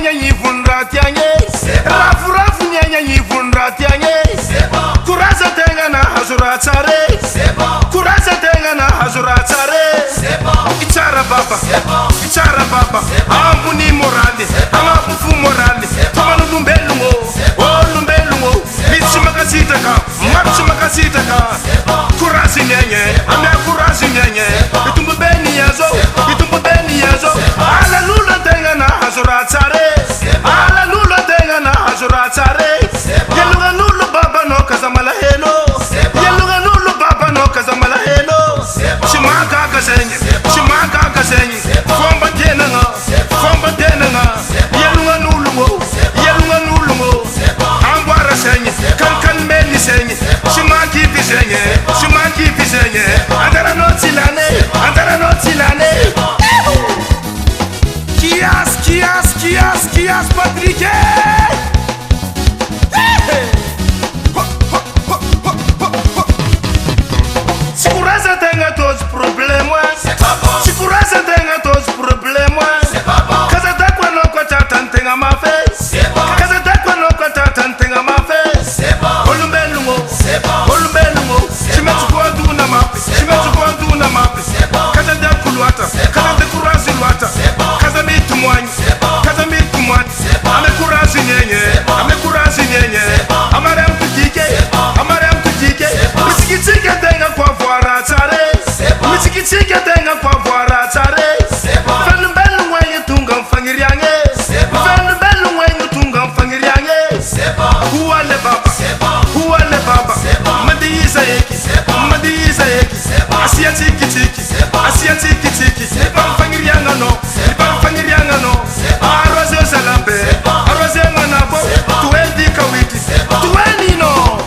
nyanya yivundra tianye rafu rafu nyanya yivundra tianye kuraza tenga na hazura tsare kuraza tenga na hazura tsare ichara baba ambu ni morale amafu morale toma lumbelungo o lumbelungo bitsi makasita ka kurazi nyenye ame kurazi nyenye itumbu beni yazo ala lula tenga na hazura tsare ala lula tenga na hazura tsare yeluga nulu baba no kazamala helo yeluga nulu baba no kazamala helo shimaka kasenye fomba tenanga yeluga nulu mo ambara senye kan meli senye shimaki pisenye andara no tilane Kias Patrick Sikuraza tenga todos problemas Sikuraza tenga todos problemas Kaza takwa no kwa tatan tenga mafe Kaza takwa no kwa tatan tenga mafe Olumbelungo Shimetu kwa duna mape Kaza dakuluata Kaza dekurazi luata Kaza mitu mwanyi amekurazi nyenye amarem kujike misikitike tenga kwa vwara tsare fenu belu wenye tunga mfangiriange huwale baba madiisa yeki asiya tiki mfangirianga no arwaze salambe arwaze manabo tuwendi kawiti tuweni no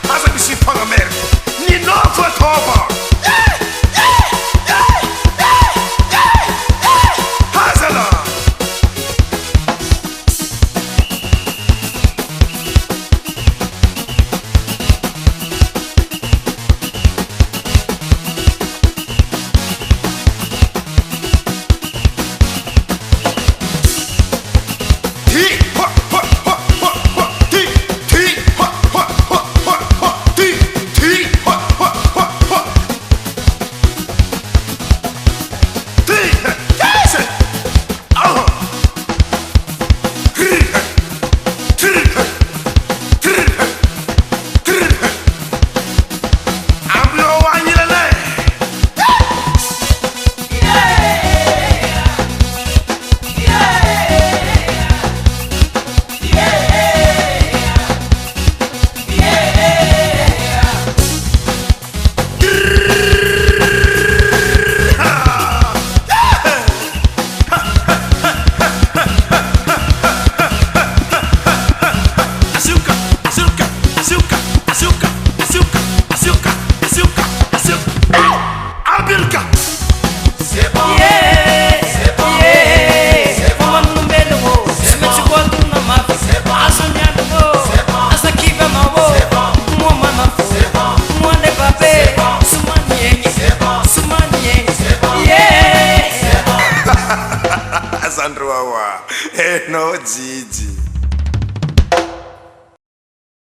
As I see from America, you know for